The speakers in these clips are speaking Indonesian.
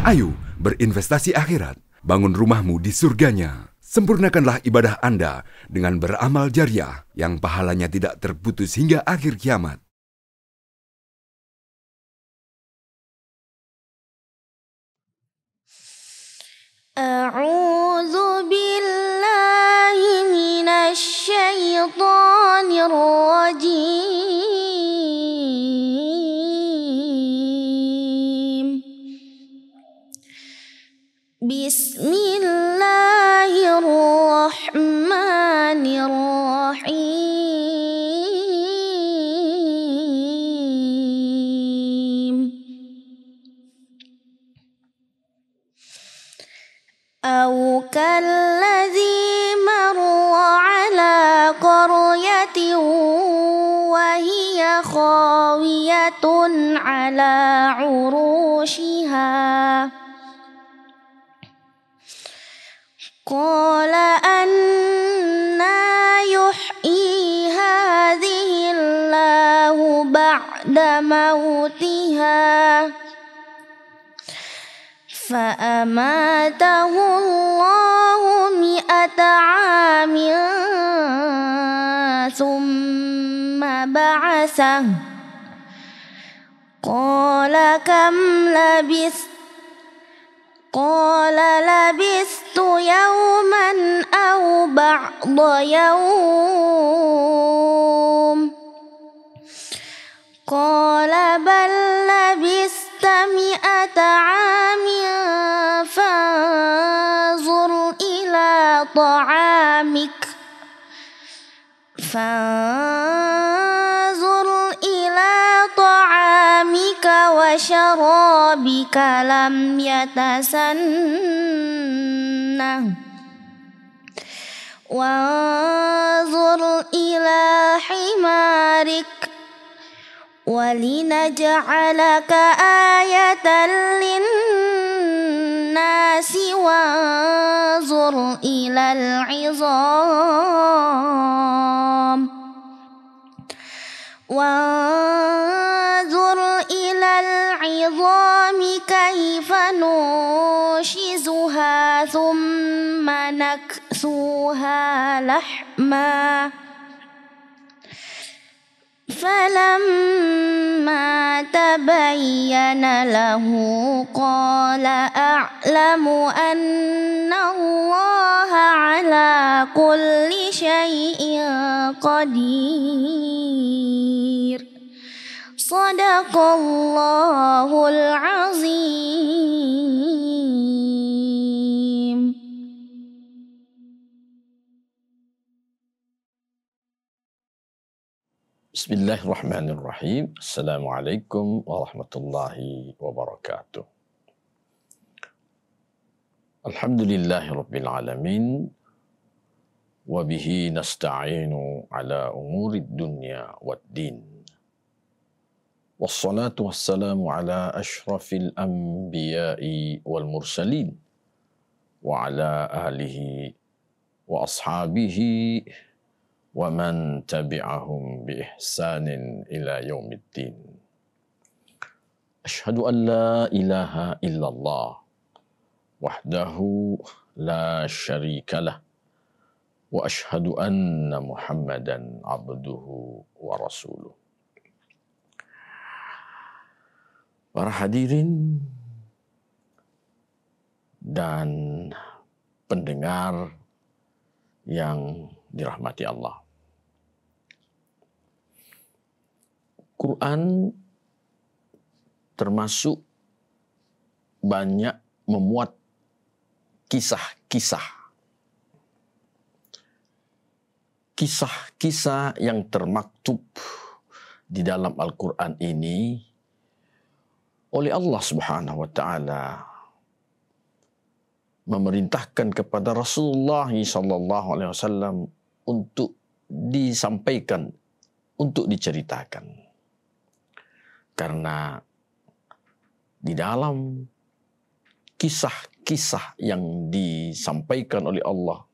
Ayo berinvestasi akhirat, bangun rumahmu di surganya. Sempurnakanlah ibadah Anda dengan beramal jariah yang pahalanya tidak terputus hingga akhir kiamat. A'udzu billahi minasy syaithanir rajim. Bismillahirrahmanirrahim. أو كالذي مر على قرية وهي خاوية على عروشها قال أنى يحيي هذه الله بعد موتها فأماته الله 100 عام ثم بعثه قال كم لبثت قال لبثت يوما أو بعض يوم قال بل لبثت 100 عام فانظر إلى طعامك وشرابك لم يتسنه وانظر إلى حمارك ولنجعلك آية للناس وانظر إلى العظام كيف ننشزها ثم نكسوها لحما فلما تبين له قال أعلم أن الله على كل شيء قدير صدق الله العظيم. Bismillahirrahmanirrahim. Assalamualaikum warahmatullahi wabarakatuh. Alhamdulillahirabbil alamin wa bihi nasta'inu ala umurid dunya waddin. Wassalatu wassalamu ala asyrafil anbiya'i wal mursalin wa ala alihi wa ashabihi wa man tabi'ahum bi ihsanin ila yaumiddin. Asyhadu an la ilaha illallah wahdahu la syarikalah wa asyhadu anna Muhammadan abduhu wa rasuluh. Para hadirin dan pendengar yang dirahmati Allah. Quran termasuk banyak memuat kisah-kisah yang termaktub di dalam Al-Quran ini oleh Allah Subhanahu wa Ta'ala memerintahkan kepada Rasulullah SAW untuk disampaikan, untuk diceritakan. Karena di dalam kisah-kisah yang disampaikan oleh Allah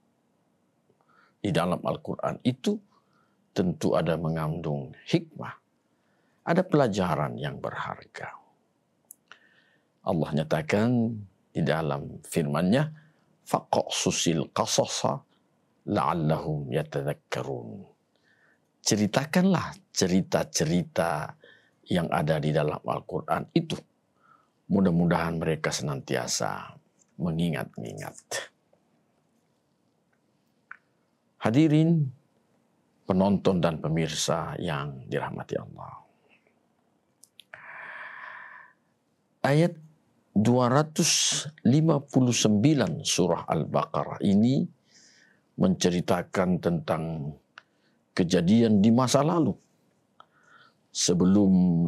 di dalam Al-Quran itu tentu ada mengandung hikmah, ada pelajaran yang berharga. Allah nyatakan di dalam firman-Nya, faqsusil qasasa la'allahum yatadzakkarun. Ceritakanlah cerita-cerita yang ada di dalam Al-Quran itu. Mudah-mudahan mereka senantiasa mengingat-ingat. Hadirin, penonton dan pemirsa yang dirahmati Allah. Ayat 259 surah Al-Baqarah ini menceritakan tentang kejadian di masa lalu sebelum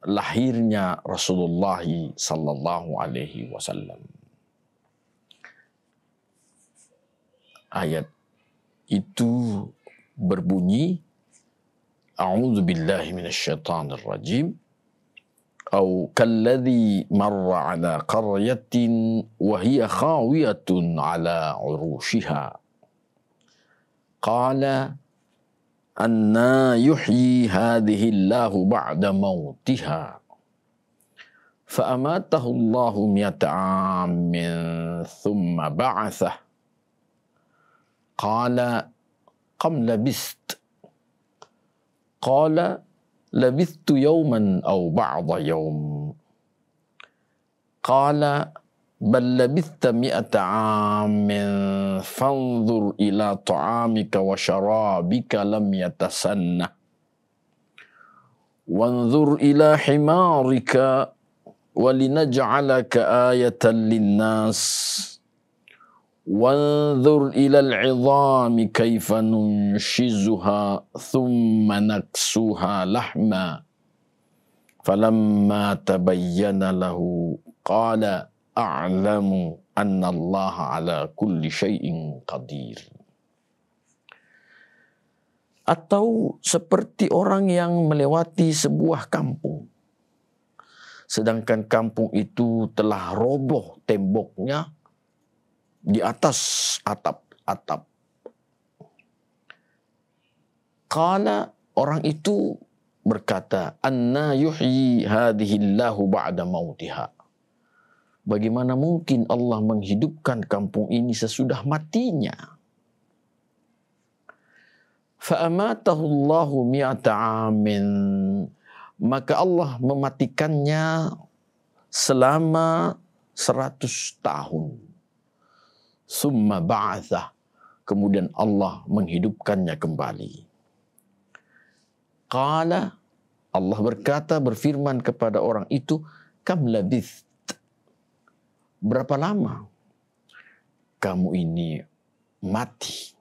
lahirnya Rasulullah sallallahu alaihi wasallam. Ayat itu berbunyi, A'udzu billahi minasyaitonir rajim. أو كالذي مر على قرية وهي خاوية على عروشها قال أنى يحيي هذه الله بعد موتها فأماته الله 100 عام ثم بعثه قال كم لبثت قال لبثت يوما أو بعض يوم قال بل لبثت 100 عام فانظر إلى طعامك وشرابك لم يتسنه وانظر إلى حمارك ولنجعلك آية للناس وانظر إلى العظام كيف ننشزها ثم نكسوها لحما فلما تبين له قال أعلم أن الله على كل شيء قدير. Atau seperti orang yang melewati sebuah kampung, sedangkan kampung itu telah roboh temboknya di atas atap-atap. Qala, orang itu berkata, anna yuhyi hadhillahu ba'da mautiha. Bagaimana mungkin Allah menghidupkan kampung ini sesudah matinya? Fa'amatahu Allahu 100 amin. Maka Allah mematikannya selama 100 tahun. Summa ba'athah. Kemudian Allah menghidupkannya kembali. Qala, Allah berkata, berfirman kepada orang itu, kam labith. Berapa lama kamu ini mati?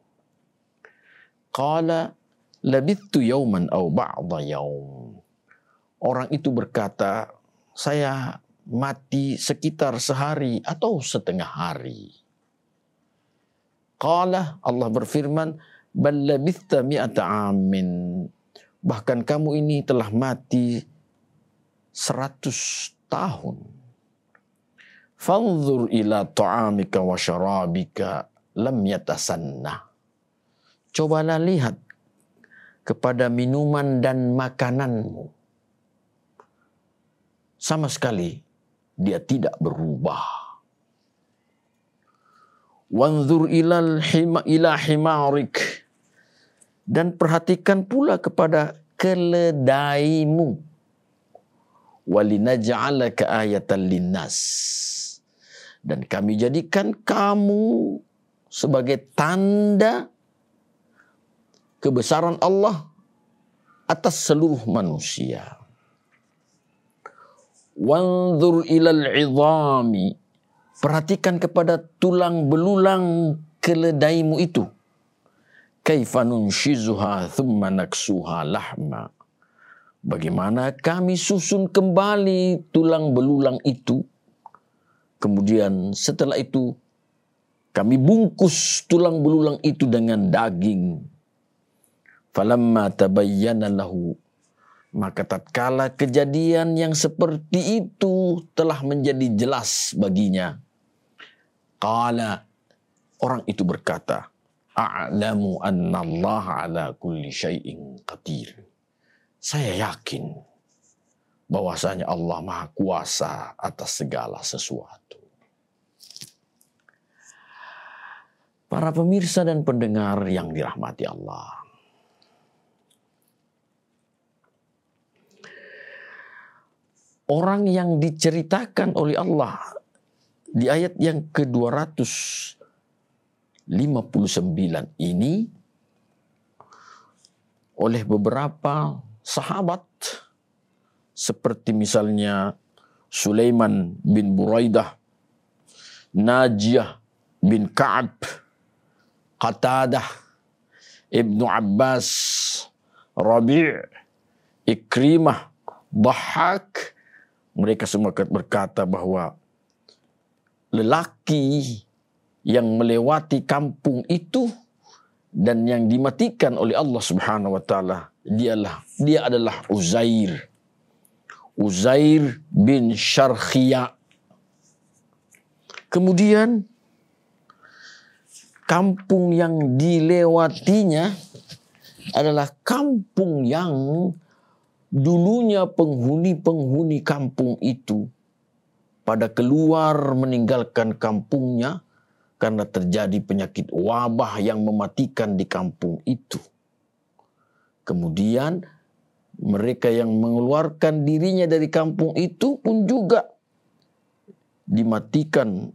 Qala, labithtu yawman aw ba'da yawm. Orang itu berkata, saya mati sekitar sehari atau setengah hari. Qala, Allah berfirman, bal labithta 100 amin. Bahkan kamu ini telah mati 100 tahun. Fanzur ila ta'amika wa syarabika lam yatasannah. Cobalah lihat kepada minuman dan makananmu. Sama sekali dia tidak berubah. Wanzur ila himarik. Dan perhatikan pula kepada keledaimu. Walinaj'alaka ayatan linnas. Dan kami jadikan kamu sebagai tanda kebesaran Allah atas seluruh manusia. Wanzur ilal 'idhami. Perhatikan kepada tulang belulang keledaimu itu. Kaifa nunshizuha thumma naksuha lahma. Bagaimana kami susun kembali tulang belulang itu. Kemudian setelah itu kami bungkus tulang belulang itu dengan daging. Falamma tabayyana lahu. Maka tatkala kejadian yang seperti itu telah menjadi jelas baginya. Qala, orang itu berkata, a'lamu anna Allah ala kulli syai'in qadir. Saya yakin bahwasanya Allah Maha Kuasa atas segala sesuatu. Para pemirsa dan pendengar yang dirahmati Allah. Orang yang diceritakan oleh Allah di ayat yang ke-259 ini oleh beberapa sahabat seperti misalnya Sulaiman bin Buraidah, Najiyah bin Ka'ab, Qatadah, Ibnu Abbas, Rabi', Ikrimah, Dhahhak. Mereka semua berkata bahwa lelaki yang melewati kampung itu dan yang dimatikan oleh Allah Subhanahu wa taala, dia adalah Uzair bin Syarkhiyah. Kemudian kampung yang dilewatinya adalah kampung yang dulunya penghuni kampung itu pada keluar meninggalkan kampungnya karena terjadi penyakit wabah yang mematikan di kampung itu. Kemudian mereka yang mengeluarkan dirinya dari kampung itu pun juga dimatikan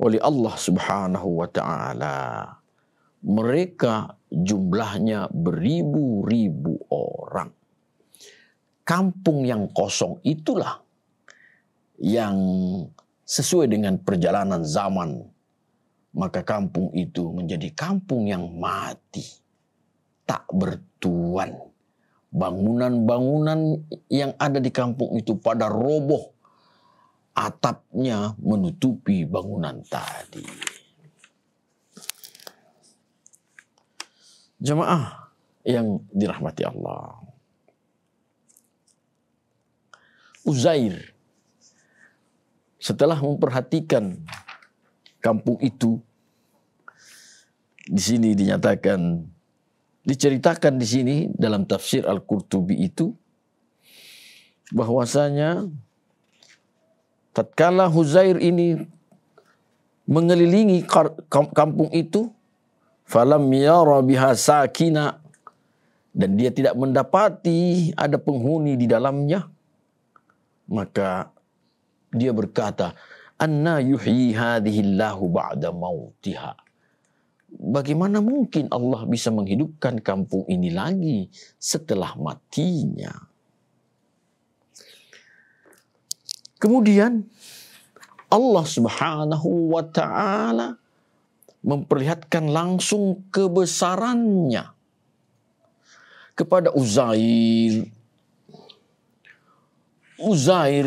oleh Allah Subhanahu wa taala. Mereka jumlahnya beribu-ribu orang. Kampung yang kosong itulah yang sesuai dengan perjalanan zaman, maka kampung itu menjadi kampung yang mati, tak bertuan. Bangunan-bangunan yang ada di kampung itu pada roboh, atapnya menutupi bangunan tadi. Jemaah yang dirahmati Allah. Uzair setelah memperhatikan kampung itu, di sini diceritakan di sini dalam tafsir Al-Qurtubi itu bahwasanya tatkala Uzair ini mengelilingi kampung itu, falam yara biha sakina, dan dia tidak mendapati ada penghuni di dalamnya, maka dia berkata, anna yuhyi hadhillahu ba'da mautiha. Bagaimana mungkin Allah bisa menghidupkan kampung ini lagi setelah matinya? Kemudian Allah Subhanahu wa taala memperlihatkan langsung kebesarannya kepada Uzair. Uzair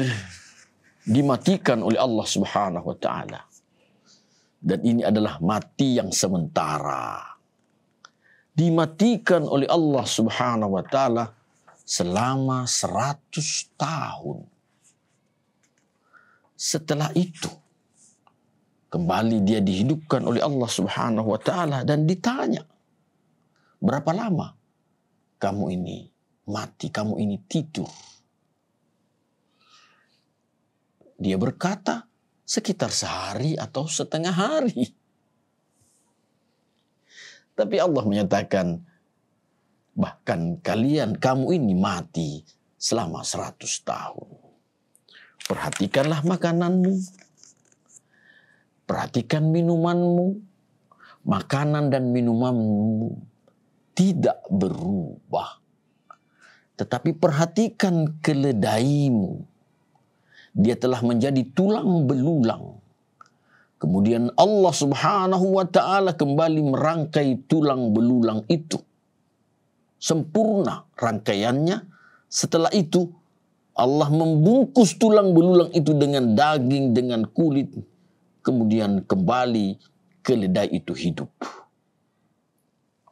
dimatikan oleh Allah Subhanahu wa taala. Dan ini adalah mati yang sementara. Dimatikan oleh Allah Subhanahu wa taala selama 100 tahun. Setelah itu kembali dia dihidupkan oleh Allah Subhanahu wa taala dan ditanya, berapa lama kamu ini mati, kamu ini tidur? Dia berkata, sekitar sehari atau setengah hari. Tapi Allah menyatakan, bahkan kamu ini mati selama 100 tahun. Perhatikanlah makananmu, perhatikan minumanmu, makanan dan minumanmu tidak berubah. Tetapi perhatikan keledaimu. Dia telah menjadi tulang belulang. Kemudian Allah Subhanahu wa taala kembali merangkai tulang belulang itu. Sempurna rangkaiannya. Setelah itu Allah membungkus tulang belulang itu dengan daging, dengan kulit. Kemudian kembali keledai itu hidup.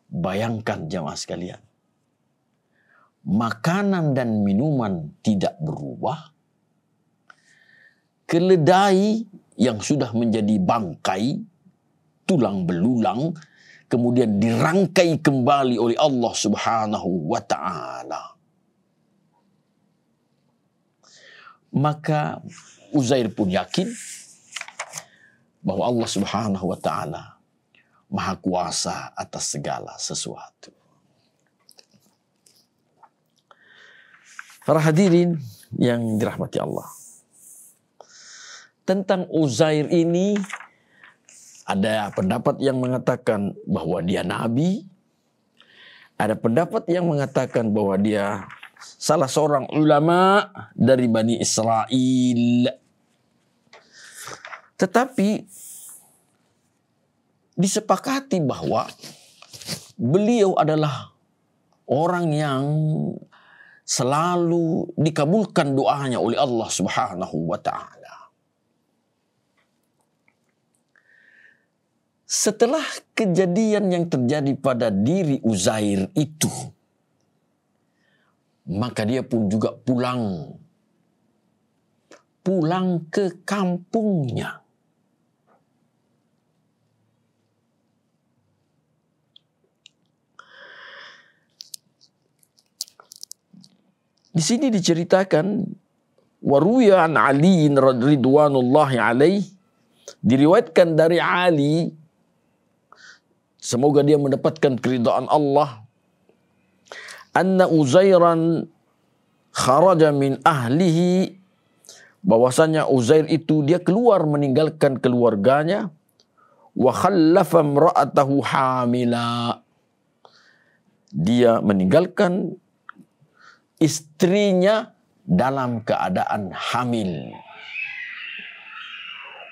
Bayangkan jamaah sekalian. Makanan dan minuman tidak berubah. Keledai yang sudah menjadi bangkai, tulang belulang, kemudian dirangkai kembali oleh Allah Subhanahu wa ta'ala. Maka Uzair pun yakin bahwa Allah Subhanahu wa taala Maha kuasa atas segala sesuatu. Para hadirin yang dirahmati Allah. Tentang Uzair ini ada pendapat yang mengatakan bahwa dia nabi. Ada pendapat yang mengatakan bahwa dia salah seorang ulama dari Bani Israel. Tetapi disepakati bahwa beliau adalah orang yang selalu dikabulkan doanya oleh Allah Subhanahu wa taala. Setelah kejadian yang terjadi pada diri Uzair itu, maka dia pun juga pulang ke kampungnya. Di sini diceritakan waruya an Ali ridwanullahi alaih, diriwayatkan dari Ali, semoga dia mendapatkan keridhaan Allah, anna Uzairan kharaja min ahlihi, bahwasanya Uzair itu dia keluar meninggalkan keluarganya, wa khallafa imra'atahu hamila, dia meninggalkan istrinya dalam keadaan hamil.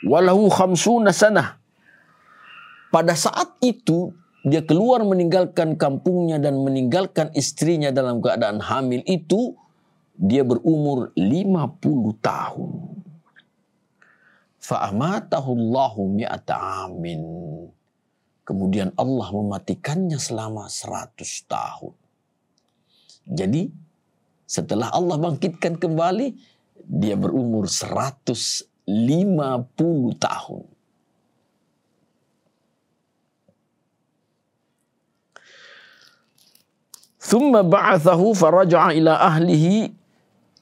Walahu khamsuna sanah. Pada saat itu dia keluar meninggalkan kampungnya dan meninggalkan istrinya dalam keadaan hamil itu, dia berumur 50 tahun. Fa'amatahu Allahu mi'ata amin. Kemudian Allah mematikannya selama 100 tahun. Jadi setelah Allah bangkitkan kembali, dia berumur 150 tahun. Thumma ba'athahu faraja'a ila ahlihi.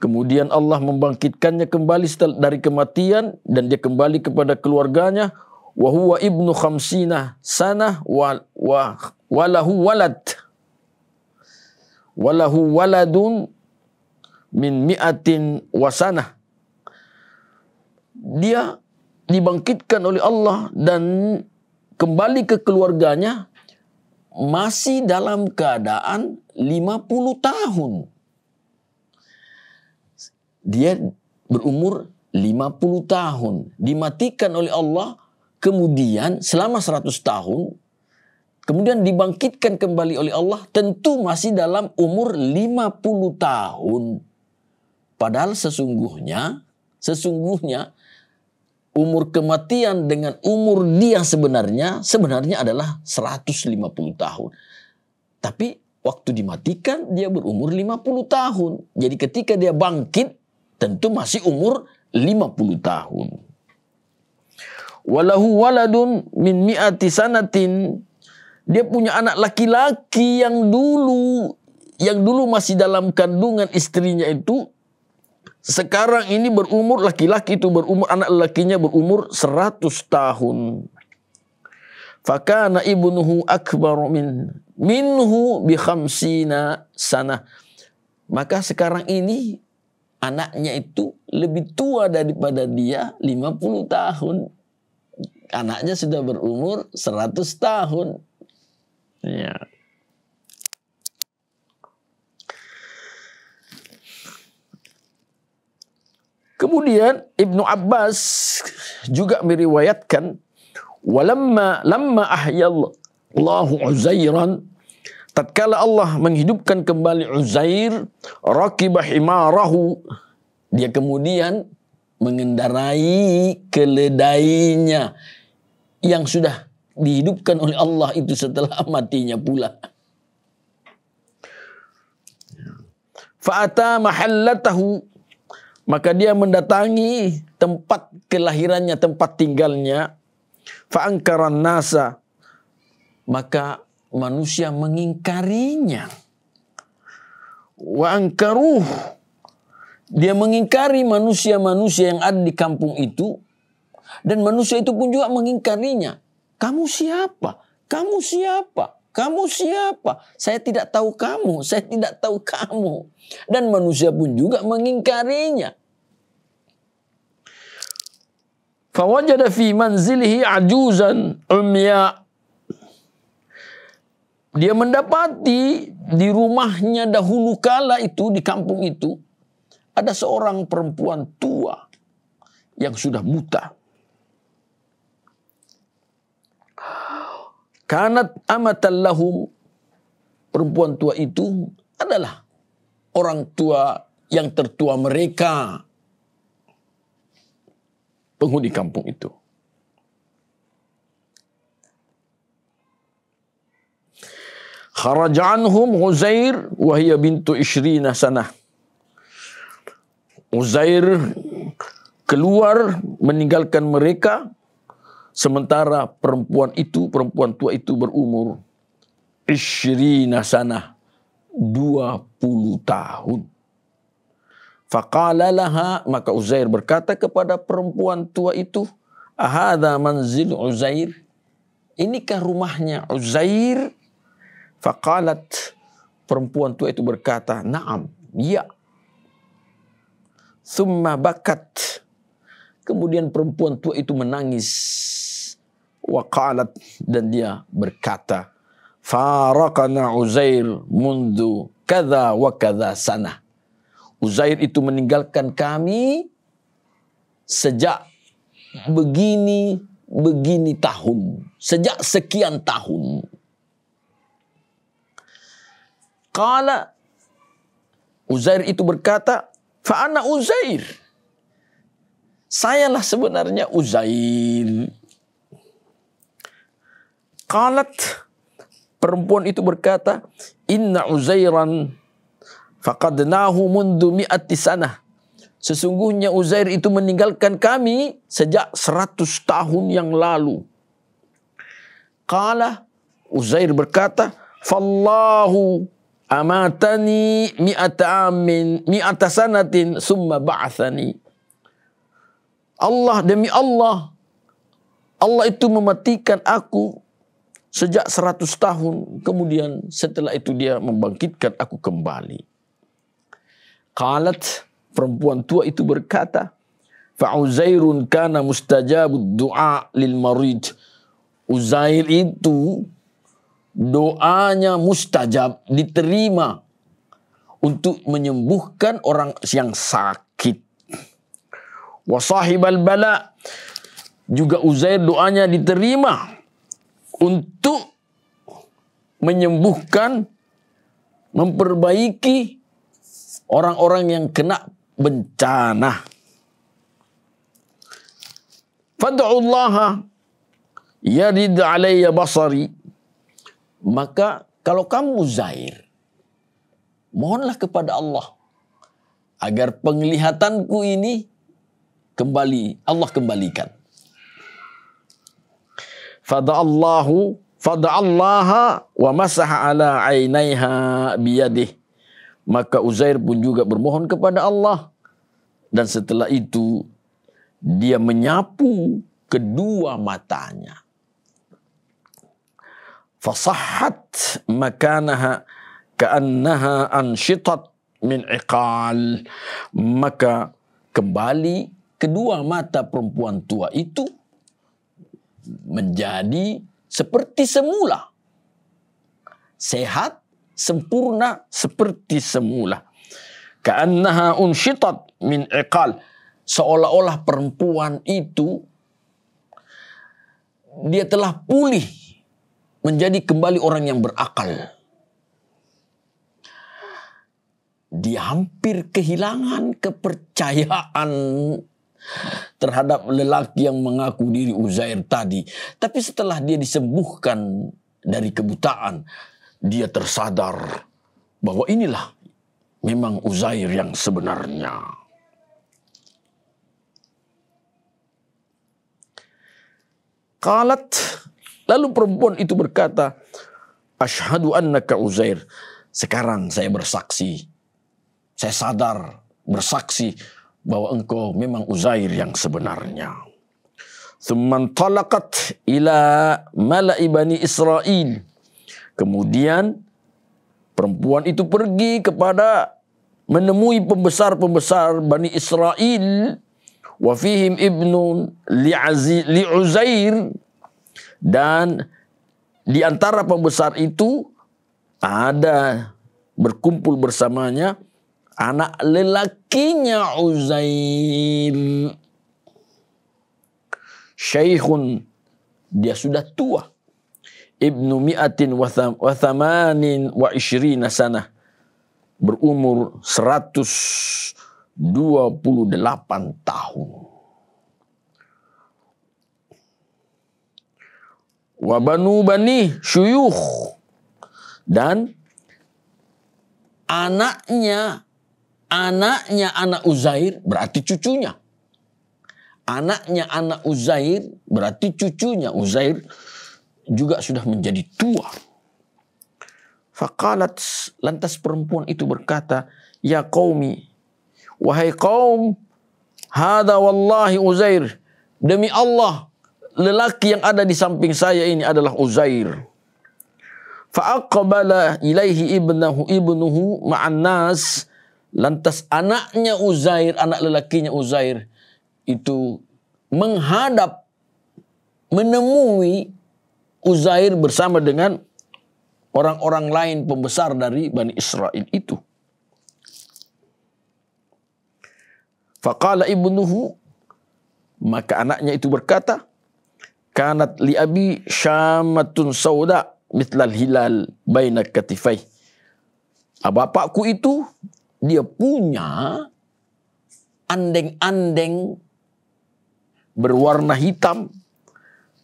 Kemudian Allah membangkitkannya kembali dari kematian dan dia kembali kepada keluarganya. Wa huwa ibnu khamsina sanah wa lahu walad. Walahu waladun min mi'atin wasanah. Dia dibangkitkan oleh Allah dan kembali ke keluarganya masih dalam keadaan 50 tahun. Dia berumur 50 tahun. Dimatikan oleh Allah, kemudian selama 100 tahun, kemudian dibangkitkan kembali oleh Allah, tentu masih dalam umur 50 tahun. Padahal sesungguhnya umur kematian dengan umur dia sebenarnya adalah 150 tahun. Tapi waktu dimatikan dia berumur 50 tahun. Jadi ketika dia bangkit tentu masih umur 50 tahun. Walahu waladun min mi'ati sanatin. Dia punya anak laki-laki yang dulu masih dalam kandungan istrinya itu. Sekarang ini berumur, laki-laki itu berumur, anak lakinya berumur 100 tahun. Fakana ibnuhu akbar minhu bi khamsina sana. Maka sekarang ini anaknya itu lebih tua daripada dia 50 tahun. Anaknya sudah berumur 100 tahun. Ya. Kemudian Ibnu Abbas juga meriwayatkan, lamma ahyallahu Uzairan, tatkala Allah menghidupkan kembali Uzair, rakibah himarahu, dia kemudian mengendarai keledainya yang sudah dihidupkan oleh Allah itu setelah matinya pula. Fa'ata mahallatahu, maka dia mendatangi tempat kelahirannya, tempat tinggalnya. Fa'angkaran nasa, maka manusia mengingkarinya. Wa angkaruh, Dia mengingkari manusia-manusia yang ada di kampung itu. Dan manusia itu pun juga mengingkarinya. Kamu siapa? Kamu siapa? Kamu siapa? Saya tidak tahu kamu. Saya tidak tahu kamu. Dan manusia pun juga mengingkarinya. Fawajada fi manzilihi ajuzan umya. Dia mendapati di rumahnya dahulu kala itu, di kampung itu, ada seorang perempuan tua yang sudah buta. Kanat amatan lahum. Perempuan tua itu adalah orang tua yang tertua mereka, penghuni kampung itu. Kharaja anhum Uzair wa hiya bintu 20 sanah. Uzair keluar meninggalkan mereka, sementara perempuan tua itu berumur 20 sanah, 20 tahun. Faqala laha, maka Uzair berkata kepada perempuan tua itu, ahadha manzil Uzair? Inikah rumahnya Uzair? Faqalat, perempuan tua itu berkata, na'am, ya. Thumma bakat. Kemudian perempuan tua itu menangis. Waqalat, dan dia berkata, faraqana Uzair mundu kadha wa kadha sanah. Uzair itu meninggalkan kami sejak begini tahun. Sejak sekian tahun. Qala, Uzair itu berkata, fa'ana Uzair. Sayalah sebenarnya Uzair. Qalat, perempuan itu berkata, inna Uzairan faqadnahu mundu 100 sanah. Sesungguhnya Uzair itu meninggalkan kami sejak 100 tahun yang lalu. Qala, Uzair berkata, fallahu amatani 100 sanatin summa ba'athani. Allah, demi Allah, Allah itu mematikan aku sejak 100 tahun. Kemudian setelah itu dia membangkitkan aku kembali. Qalat, perempuan tua itu berkata, fa'uzairun kana mustajabud du'a lil marid. Uzair itu doanya mustajab, diterima untuk menyembuhkan orang yang sakit. Wa sahibal bala, juga Uzair doanya diterima untuk menyembuhkan, memperbaiki orang-orang yang kena bencana. Fad'ullaha yarid alayya basari. Maka kalau kamu Uzair, mohonlah kepada Allah agar penglihatanku ini kembali, Allah kembalikan. Fada'allaha wa masaha ala ainaiha biyadih. Maka Uzair pun juga bermohon kepada Allah, dan setelah itu dia menyapu kedua matanya. Fasahhat makanaha ka'annaha anshitat min iqal. Maka kembali kedua mata perempuan tua itu menjadi seperti semula. Sehat, sempurna seperti semula. Ka'annaha unshitat min iqal. Seolah-olah perempuan itu dia telah pulih, menjadi kembali orang yang berakal. Dia hampir kehilangan kepercayaan terhadap lelaki yang mengaku diri Uzair tadi. Tapi setelah dia disembuhkan dari kebutaan, dia tersadar bahwa inilah memang Uzair yang sebenarnya. Qalat, lalu perempuan itu berkata, asyhadu annaka Uzair. Sekarang saya bersaksi, saya sadar bersaksi bahwa engkau memang Uzair yang sebenarnya. Tsumman talaqat ila mala'i Bani Israil. Kemudian perempuan itu pergi kepada menemui pembesar-pembesar Bani Israil. Wa fihim ibnun li Uzair. Dan di antara pembesar itu ada berkumpul bersamanya anak lelakinya Uzair. Syekhun, dia sudah tua. Ibnu mi'atin wa thamanin wa ishrina sanah. Berumur 128 tahun. Wa bani syuyukh. Dan anaknya anak Uzair berarti cucunya. Anaknya anak Uzair berarti cucunya. Uzair juga sudah menjadi tua. Faqalat, lantas perempuan itu berkata, ya qaumi, wahai kaum, hada wallahi Uzair, demi Allah, lelaki yang ada di samping saya ini adalah Uzair. Fa'aqbala ilaihi ibnuhu ma'an nas. Lantas anaknya Uzair, anak lelakinya Uzair itu menghadap, menemui Uzair bersama dengan orang-orang lain pembesar dari Bani Israel itu. Faqala ibnuhu, maka anaknya itu berkata, kanat li abi syamatun sauda mitlal hilal baina katifai. Bapakku itu dia punya andeng-andeng berwarna hitam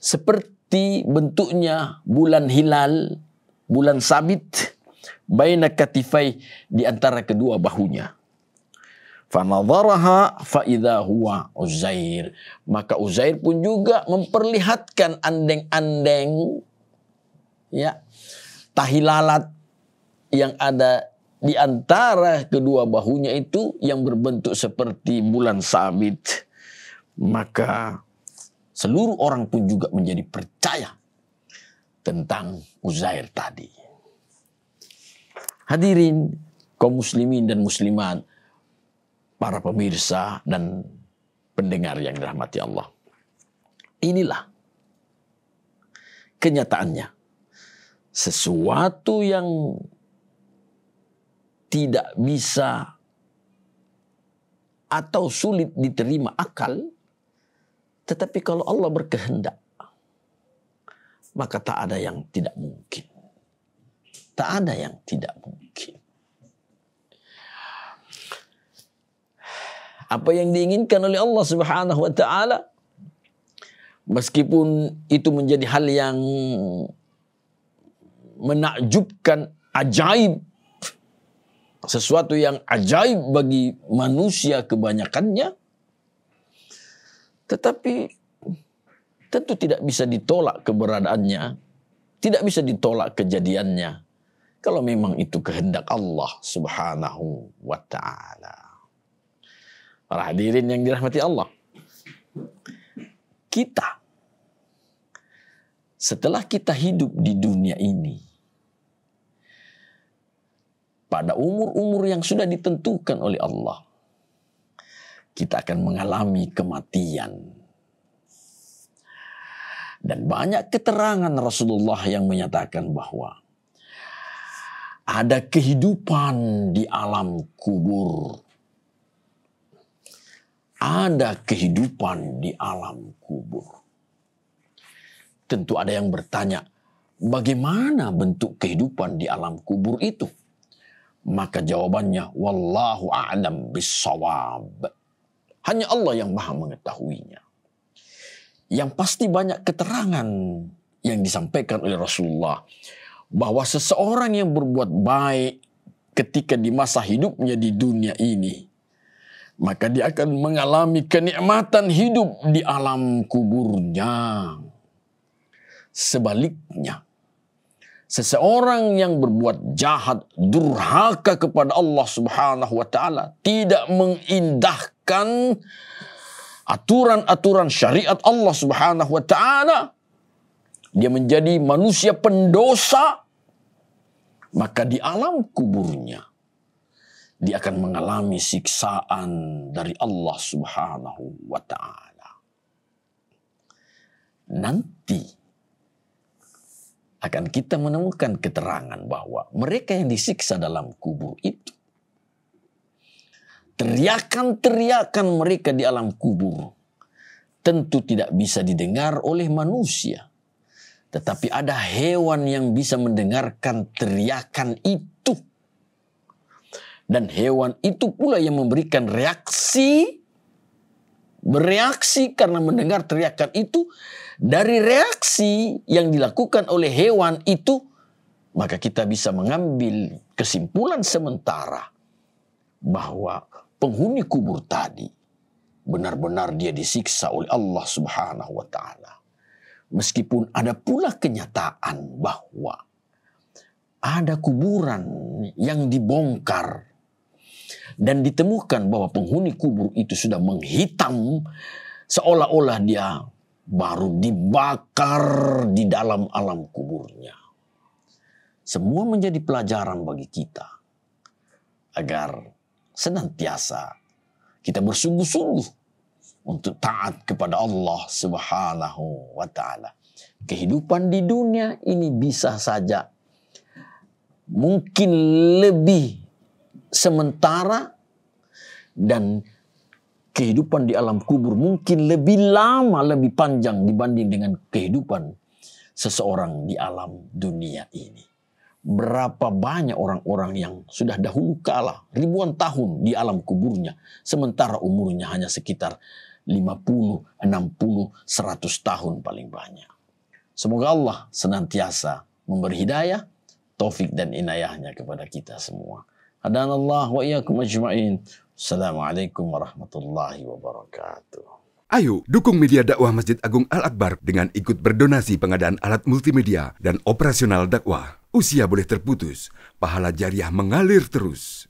seperti bentuknya bulan hilal, bulan sabit, baina katifai, di antara kedua bahunya. Fanadharaha fa idza huwa Uzair. Maka Uzair pun juga memperlihatkan andeng-andeng, ya, tahi lalat yang ada di antara kedua bahunya itu yang berbentuk seperti bulan sabit. Maka seluruh orang pun juga menjadi percaya tentang Uzair tadi. Hadirin kaum muslimin dan muslimat, para pemirsa dan pendengar yang dirahmati Allah. Inilah kenyataannya. Sesuatu yang tidak bisa atau sulit diterima akal, tetapi kalau Allah berkehendak, maka tak ada yang tidak mungkin. Tak ada yang tidak mungkin. Apa yang diinginkan oleh Allah Subhanahu wa taala, meskipun itu menjadi hal yang menakjubkan, ajaib, sesuatu yang ajaib bagi manusia kebanyakannya, tetapi tentu tidak bisa ditolak keberadaannya, tidak bisa ditolak kejadiannya, kalau memang itu kehendak Allah Subhanahu wa ta'ala. Para hadirin yang dirahmati Allah, kita setelah kita hidup di dunia ini, pada umur-umur yang sudah ditentukan oleh Allah, kita akan mengalami kematian. Dan banyak keterangan Rasulullah yang menyatakan bahwa ada kehidupan di alam kubur. Ada kehidupan di alam kubur. Tentu ada yang bertanya, bagaimana bentuk kehidupan di alam kubur itu? Maka jawabannya, wallahu a'lam bissawab. Hanya Allah yang maha mengetahuinya. Yang pasti banyak keterangan yang disampaikan oleh Rasulullah, bahwa seseorang yang berbuat baik ketika di masa hidupnya di dunia ini, maka dia akan mengalami kenikmatan hidup di alam kuburnya. Sebaliknya, seseorang yang berbuat jahat, durhaka kepada Allah Subhanahu wa taala, tidak mengindahkan aturan-aturan syariat Allah Subhanahu wa taala, dia menjadi manusia pendosa, maka di alam kuburnya dia akan mengalami siksaan dari Allah Subhanahu wa taala. Nanti akan kita menemukan keterangan bahwa mereka yang disiksa dalam kubur itu, teriakan-teriakan mereka di alam kubur tentu tidak bisa didengar oleh manusia. Tetapi ada hewan yang bisa mendengarkan teriakan itu. Dan hewan itu pula yang memberikan bereaksi karena mendengar teriakan itu. Dari reaksi yang dilakukan oleh hewan itu, maka kita bisa mengambil kesimpulan sementara bahwa penghuni kubur tadi benar-benar dia disiksa oleh Allah Subhanahu wa taala. Meskipun ada pula kenyataan bahwa ada kuburan yang dibongkar dan ditemukan bahwa penghuni kubur itu sudah menghitam seolah-olah dia baru dibakar di dalam alam kuburnya. Semua menjadi pelajaran bagi kita agar senantiasa kita bersungguh-sungguh untuk taat kepada Allah Subhanahu wa taala. Kehidupan di dunia ini bisa saja mungkin lebih sementara, dan kehidupan di alam kubur mungkin lebih lama, lebih panjang dibanding dengan kehidupan seseorang di alam dunia ini. Berapa banyak orang-orang yang sudah dahulu kala ribuan tahun di alam kuburnya, sementara umurnya hanya sekitar 50, 60, 100 tahun paling banyak. Semoga Allah senantiasa memberi hidayah, taufik dan inayahnya kepada kita semua. Hadanallah wa iyyakum ajma'in. Assalamualaikum warahmatullahi wabarakatuh. Ayo dukung media dakwah Masjid Agung Al-Akbar dengan ikut berdonasi pengadaan alat multimedia dan operasional dakwah. Usia boleh terputus, pahala jariah mengalir terus.